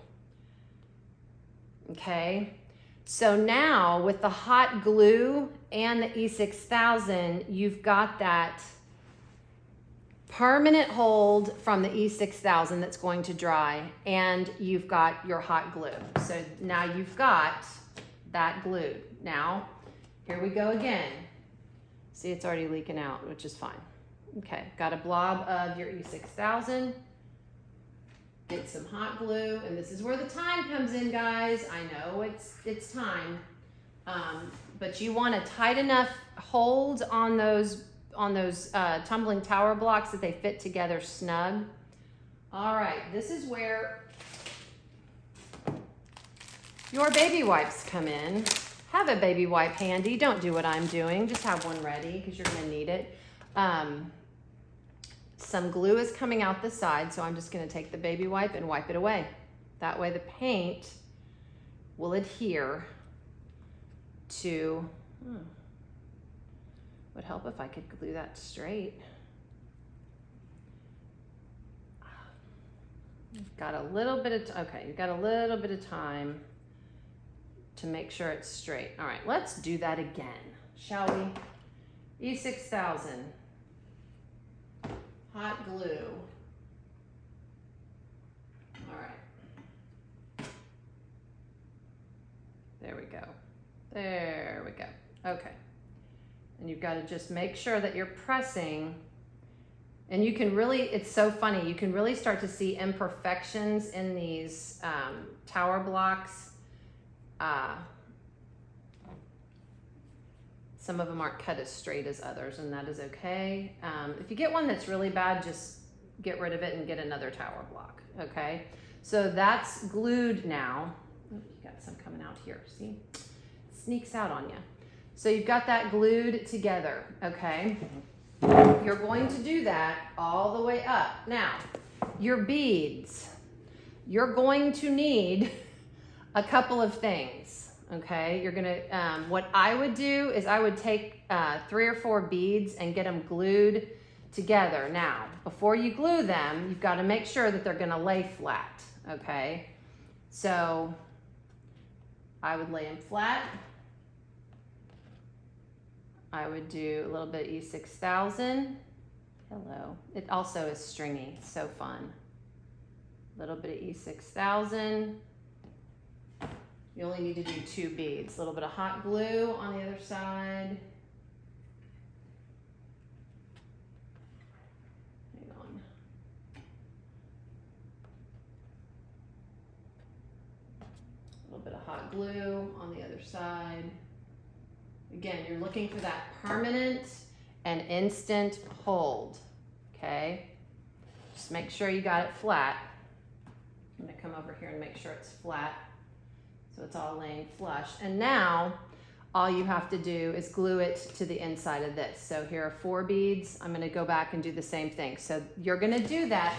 Okay, so now with the hot glue and the E6000, you've got that permanent hold from the E6000 that's going to dry, and you've got your hot glue. So now you've got that glued. Now, here we go again. See, it's already leaking out, which is fine. Okay, got a blob of your E6000. Get some hot glue, and this is where the time comes in, guys. I know it's time, but you want a tight enough hold on those tumbling tower blocks that they fit together snug. All right, this is where your baby wipes come in. Have a baby wipe handy. Don't do what I'm doing. Just have one ready because you're gonna need it. Some glue is coming out the side, so I'm just gonna take the baby wipe and wipe it away. That way the paint will adhere to, would help if I could glue that straight. You've got a little bit of, okay, you've got a little bit of time to make sure it's straight. All right, let's do that again, shall we? E6000, hot glue. All right. There we go. There we go. Okay. And you've got to just make sure that you're pressing, and you can really, it's so funny, you can really start to see imperfections in these tower blocks. Some of them aren't cut as straight as others, and that is okay. If you get one that's really bad, just get rid of it and get another tower block, okay? So that's glued now. Oh, you got some coming out here, see? Sneaks out on you. So you've got that glued together, okay? You're going to do that all the way up. Now, your beads, you're going to need a couple of things. Okay, you're gonna, what I would do is I would take 3 or 4 beads and get them glued together. Now, before you glue them, you've got to make sure that they're gonna lay flat, okay? So I would lay them flat. I would do a little bit of E6000. Hello. It also is stringy, so fun. A little bit of E6000. You only need to do 2 beads. A little bit of hot glue on the other side. Hang on. A little bit of hot glue on the other side. Again, you're looking for that permanent and instant hold, okay? Just make sure you got it flat. I'm gonna come over here and make sure it's flat. So it's all laying flush. And now all you have to do is glue it to the inside of this. So here are 4 beads. I'm gonna go back and do the same thing. So you're gonna do that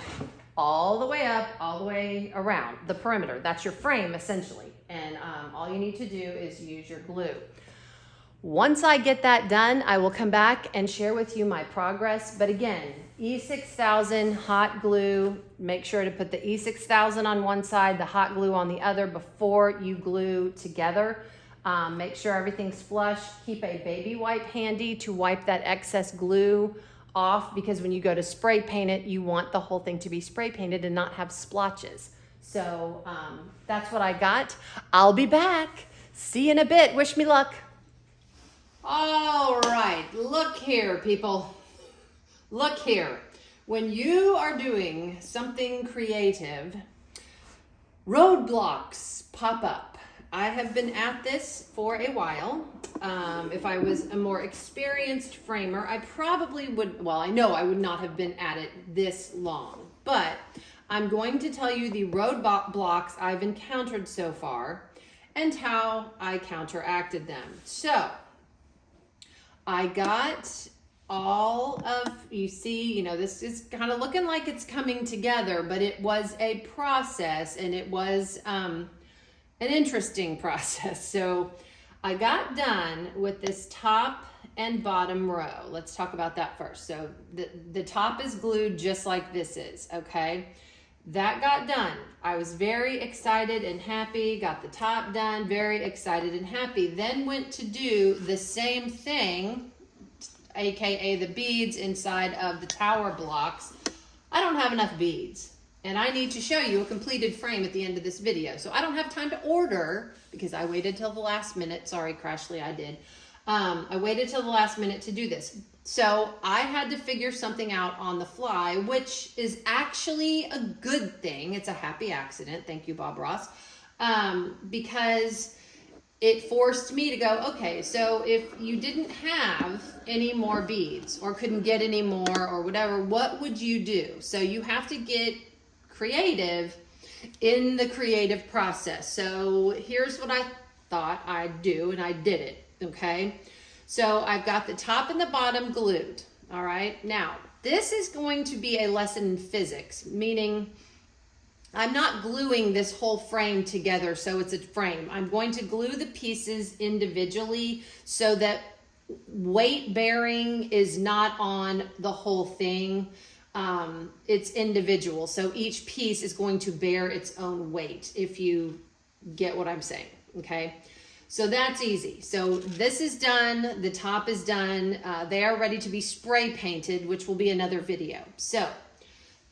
all the way up, all the way around the perimeter. That's your frame essentially. And all you need to do is use your glue. Once I get that done, I will come back and share with you my progress. But again, E6000 hot glue, make sure to put the E6000 on one side, the hot glue on the other before you glue together. Make sure everything's flush. Keep a baby wipe handy to wipe that excess glue off, because when you go to spray paint it, you want the whole thing to be spray painted and not have splotches. So that's what I got. I'll be back. See you in a bit. Wish me luck. All right, look here, people. Look here. When you are doing something creative, roadblocks pop up. I have been at this for a while. If I was a more experienced framer, I probably would, well, I know I would not have been at it this long, but I'm going to tell you the roadblocks I've encountered so far and how I counteracted them. So I got all of, you see, this is kind of looking like it's coming together, but it was a process, and it was an interesting process. So I got done with this top and bottom row. Let's talk about that first. So the top is glued just like this is, okay? That got done. I was very excited and happy, got the top done, very excited and happy. Then went to do the same thing, AKA the beads inside of the tower blocks. I don't have enough beads, and I need to show you a completed frame at the end of this video. So I don't have time to order because I waited till the last minute. Sorry, Crashly, I did. I waited till the last minute to do this. So I had to figure something out on the fly, which is actually a good thing. It's a happy accident. Thank you, Bob Ross. Because it forced me to go, okay, so if you didn't have any more beads or couldn't get any more or whatever, what would you do? So you have to get creative in the creative process. So here's what I thought I'd do, and I did it, okay? So I've got the top and the bottom glued, all right? Now, this is going to be a lesson in physics, meaning I'm not gluing this whole frame together so it's a frame. I'm going to glue the pieces individually so that weight bearing is not on the whole thing. It's individual. So each piece is going to bear its own weight, if you get what I'm saying, okay? So that's easy. So this is done. The top is done. They are ready to be spray painted, which will be another video. So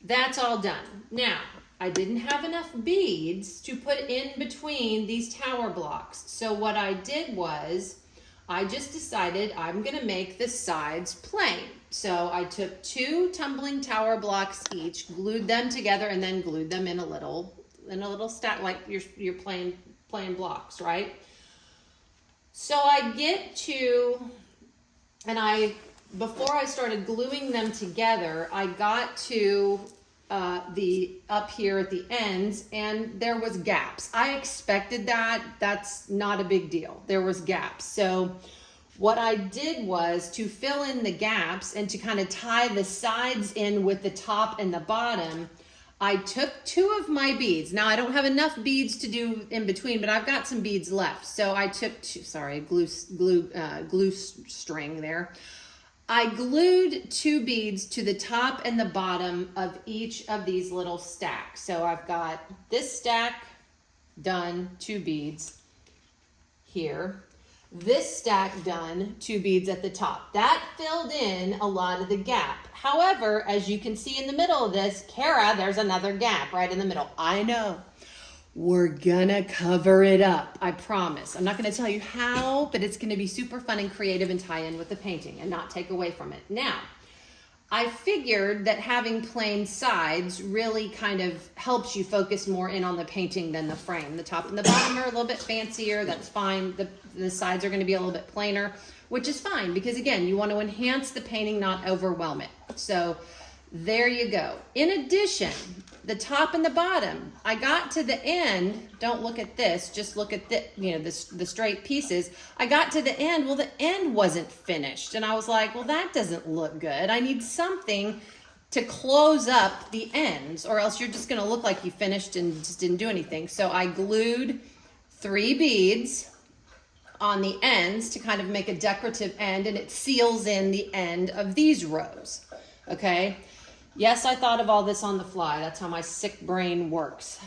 that's all done. Now, I didn't have enough beads to put in between these tower blocks. So what I did was, I just decided I'm gonna make the sides plain. So I took 2 tumbling tower blocks each, glued them together, and then glued them in a little stack, like you're playing blocks, right? So I get to, and before I started gluing them together, I got to the up here at the ends, and there was gaps. I expected that. That's not a big deal. There was gaps. So what I did was to fill in the gaps and to kind of tie the sides in with the top and the bottom, I took 2 of my beads. Now I don't have enough beads to do in between, but I've got some beads left. So I took 2, sorry, glue string there. I glued 2 beads to the top and the bottom of each of these little stacks. So I've got this stack done, 2 beads here. This stack done, 2 beads at the top. That filled in a lot of the gap. However, as you can see in the middle of this, Kara, there's another gap right in the middle. I know. We're gonna cover it up, I promise. I'm not gonna tell you how, but it's gonna be super fun and creative and tie in with the painting and not take away from it. Now, I figured that having plain sides really kind of helps you focus more in on the painting than the frame. The top and the bottom are a little bit fancier, that's fine. The sides are gonna be a little bit plainer, which is fine because again, you wanna enhance the painting, not overwhelm it. So there you go. In addition, the top and the bottom, I got to the end, don't look at this, just look at the straight pieces. I got to the end, well, the end wasn't finished. And I was like, well, that doesn't look good. I need something to close up the ends, or else you're just gonna look like you finished and just didn't do anything. So I glued 3 beads on the ends to kind of make a decorative end, and it seals in the end of these rows, okay? Yes, I thought of all this on the fly. That's how my sick brain works.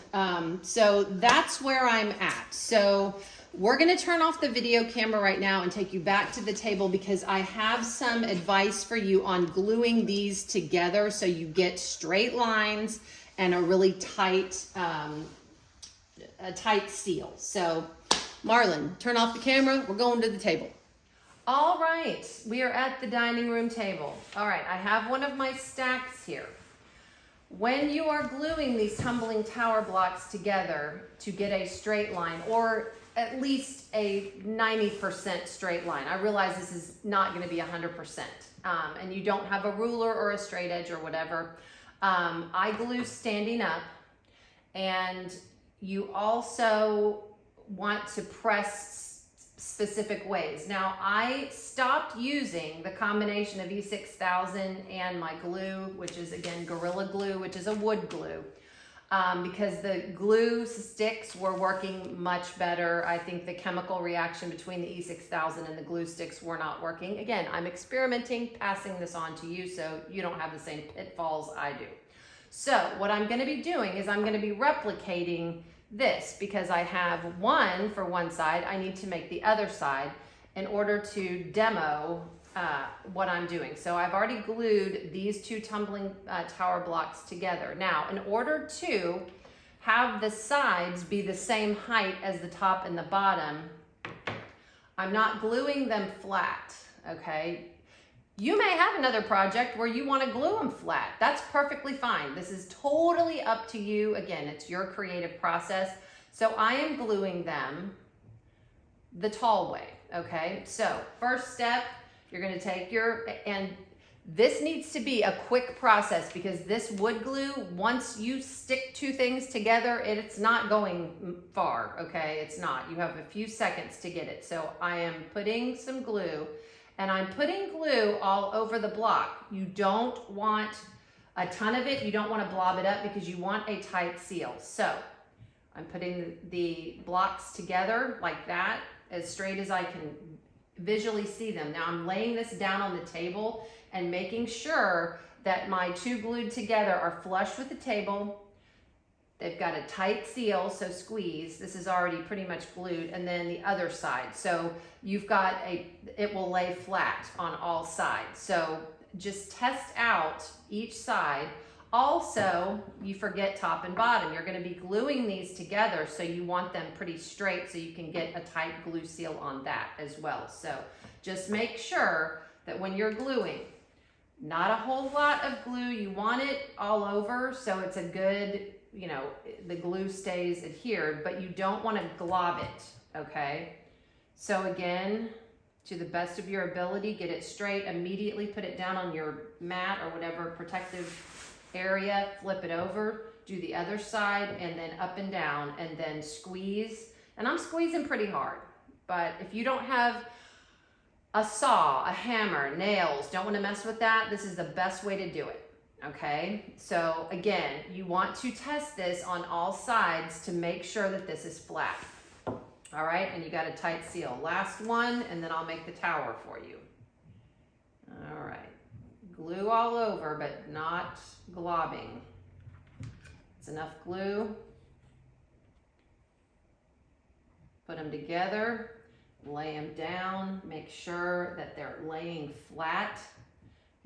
So that's where I'm at. So we're gonna turn off the video camera right now and take you back to the table because I have some advice for you on gluing these together so you get straight lines and a really tight, tight seal. So Marlon, turn off the camera. We're going to the table. All right, we are at the dining room table. All right, I have one of my stacks here. When you are gluing these tumbling tower blocks together to get a straight line, or at least a 90% straight line. I realize this is not going to be 100%, and you don't have a ruler or a straight edge or whatever. I glue standing up, and you also want to press specific ways. Now, I stopped using the combination of E6000 and my glue, which is again Gorilla Glue, which is a wood glue. Because the glue sticks were working much better. I think the chemical reaction between the E6000 and the glue sticks were not working. Again, I'm experimenting, passing this on to you so you don't have the same pitfalls I do. So what I'm going to be doing is I'm going to be replicating this because I have one for one side. I need to make the other side in order to demo what I'm doing. So I've already glued these two tumbling tower blocks together. Now, in order to have the sides be the same height as the top and the bottom, I'm not gluing them flat, okay? You may have another project where you want to glue them flat. That's perfectly fine. This is totally up to you. Again, it's your creative process. So I am gluing them the tall way, okay? So first step, you're going to take and this needs to be a quick process because this wood glue, once you stick two things together, it's not going far, okay? It's not. You have a few seconds to get it. So I am putting some glue, and I'm putting glue all over the block. You don't want a ton of it. You don't want to blob it up because you want a tight seal. So I'm putting the blocks together like that, as straight as I can visually see them. Now I'm laying this down on the table and making sure that my two glued together are flush with the table. They've got a tight seal, so squeeze. This is already pretty much glued, and then the other side. So you've got it will lay flat on all sides. So just test out each side. Also, you forget top and bottom. You're going to be gluing these together, so you want them pretty straight so you can get a tight glue seal on that as well. So just make sure that when you're gluing, not a whole lot of glue. You want it all over so it's a good, you know, the glue stays adhered, but you don't want to glob it, okay? So again, to the best of your ability, get it straight. Immediately put it down on your mat or whatever protective area, flip it over, do the other side, and then up and down, and then squeeze. And I'm squeezing pretty hard, but if you don't have a saw, a hammer, nails, don't want to mess with that, this is the best way to do it, okay? So again, you want to test this on all sides to make sure that this is flat. All right, and you got a tight seal. Last one, and then I'll make the tower for you. All right. Glue all over, but not globbing. It's enough glue. Put them together, lay them down, make sure that they're laying flat.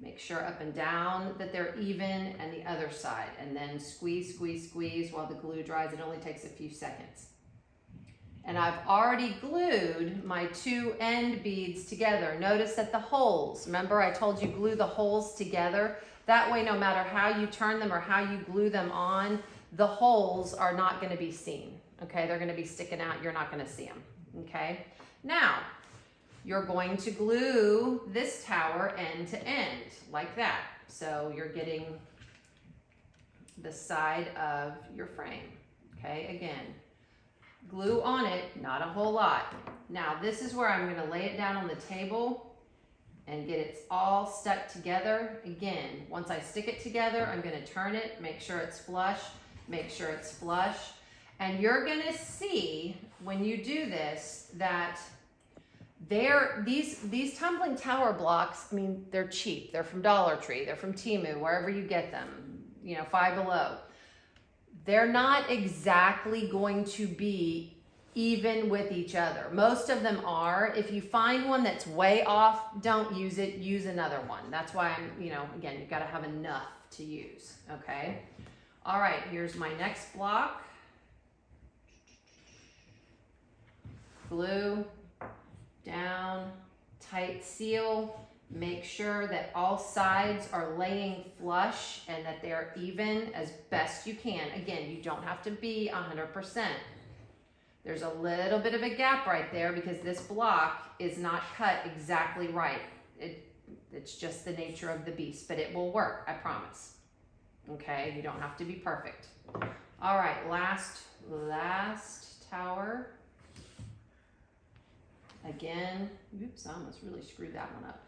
Make sure up and down that they're even, and the other side. And then squeeze, squeeze, squeeze while the glue dries. It only takes a few seconds. And I've already glued my two end beads together. Notice that the holes, remember I told you glue the holes together? That way, no matter how you turn them or how you glue them on, the holes are not going to be seen, okay? They're going to be sticking out. You're not going to see them, okay? Now, you're going to glue this tower end to end like that. So you're getting the side of your frame, okay? Again, glue on it, not a whole lot. Now this is where I'm going to lay it down on the table and get it all stuck together. Again, once I stick it together, I'm going to turn it, make sure it's flush, make sure it's flush. And you're going to see when you do this that these tumbling tower blocks, I mean, they're cheap. They're from Dollar Tree, they're from Temu, wherever you get them, you know, Five Below. They're not exactly going to be even with each other. Most of them are. If you find one that's way off, don't use it, use another one. That's why I'm, you know, again, you've got to have enough to use, okay? All right, here's my next block. Glue, down, tight seal. Make sure that all sides are laying flush and that they're even as best you can. Again, you don't have to be 100%. There's a little bit of a gap right there because this block is not cut exactly right. It's just the nature of the beast, but it will work, I promise. Okay, you don't have to be perfect. All right, last tower. Again, oops, I almost really screwed that one up.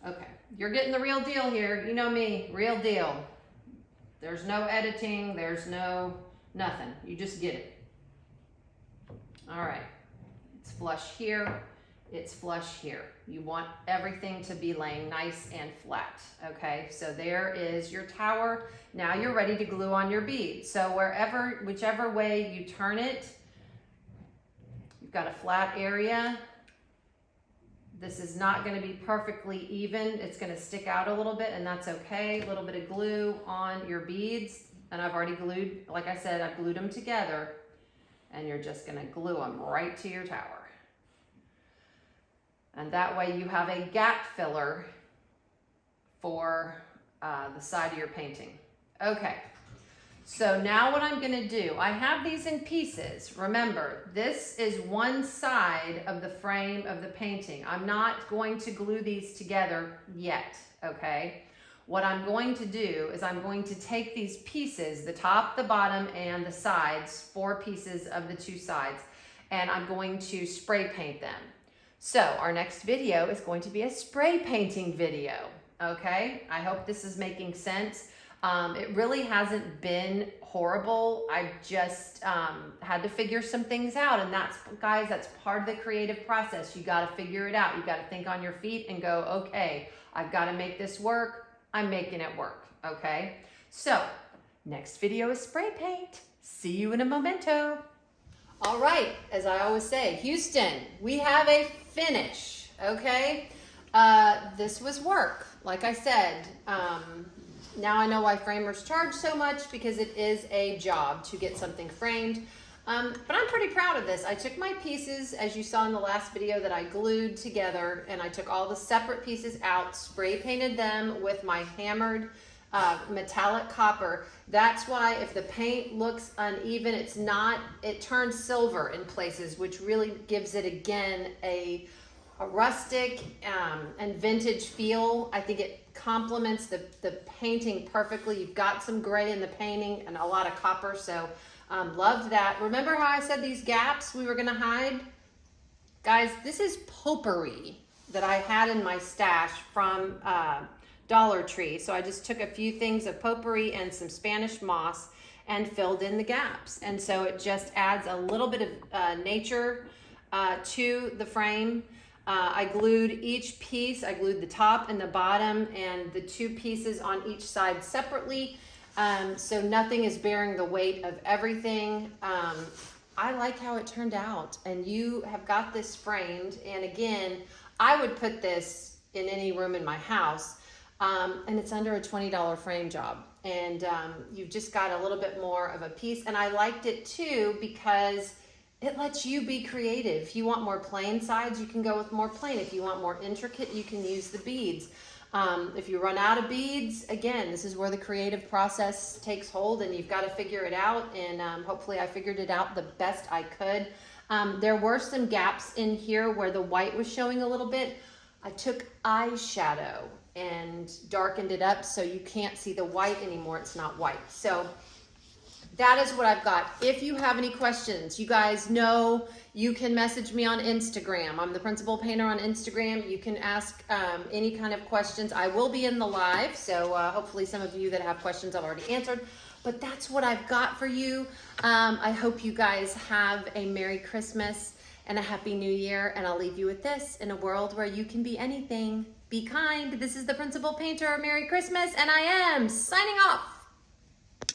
Okay, you're getting the real deal here. You know me, real deal. There's no editing, there's no nothing. You just get it. All right, it's flush here, it's flush here. You want everything to be laying nice and flat, okay? So there is your tower. Now you're ready to glue on your bead. So whichever way you turn it, you've got a flat area. This is not gonna be perfectly even. It's gonna stick out a little bit and that's okay. A little bit of glue on your beads. And I've already glued, like I said, I've glued them together. And you're just gonna glue them right to your tower. And that way you have a gap filler for the side of your painting. Okay, so now what I'm gonna do, I have these in pieces. Remember, this is one side of the frame of the painting. I'm not going to glue these together yet, okay? What I'm going to do is I'm going to take these pieces, the top, the bottom, and the sides, 4 pieces of the 2 sides, and I'm going to spray paint them. So our next video is going to be a spray painting video, okay? I hope this is making sense. It really hasn't been horrible. I just had to figure some things out, and that's part of the creative process. You gotta figure it out. You gotta think on your feet and go, okay, I've gotta make this work. I'm making it work, okay? So, next video is spray paint. See you in a momento. All right, as I always say, Houston, we have a finish, okay? This was work, like I said. Now I know why framers charge so much because it is a job to get something framed. But I'm pretty proud of this. I took my pieces, as you saw in the last video, that I glued together, and I took all the separate pieces out, spray painted them with my hammered metallic copper. That's why if the paint looks uneven, it turns silver in places, which really gives it, again, a rustic and vintage feel. I think it complements the painting perfectly. You've got some gray in the painting and a lot of copper, so loved that. Remember how I said these gaps we were gonna hide? Guys, this is potpourri that I had in my stash from Dollar Tree. So I just took a few things of potpourri and some Spanish moss and filled in the gaps. And so it just adds a little bit of nature to the frame. I glued each piece. I glued the top and the bottom and the 2 pieces on each side separately. So nothing is bearing the weight of everything. I like how it turned out, and you have got this framed. And again, I would put this in any room in my house, and it's under a $20 frame job. And you've just got a little bit more of a piece. And I liked it too because it lets you be creative. If you want more plain sides, you can go with more plain. If you want more intricate, you can use the beads. If you run out of beads, again, this is where the creative process takes hold, and you've got to figure it out. And hopefully I figured it out the best I could. There were some gaps in here where the white was showing a little bit. I took eyeshadow and darkened it up so you can't see the white anymore. It's not white. So that is what I've got. If you have any questions, you guys know you can message me on Instagram. I'm the Principal Painter on Instagram. You can ask any kind of questions. I will be in the live, so hopefully some of you that have questions I've already answered. But that's what I've got for you. I hope you guys have a Merry Christmas and a Happy New Year. And I'll leave you with this: in a world where you can be anything, be kind. This is the Principal Painter. Merry Christmas, and I am signing off.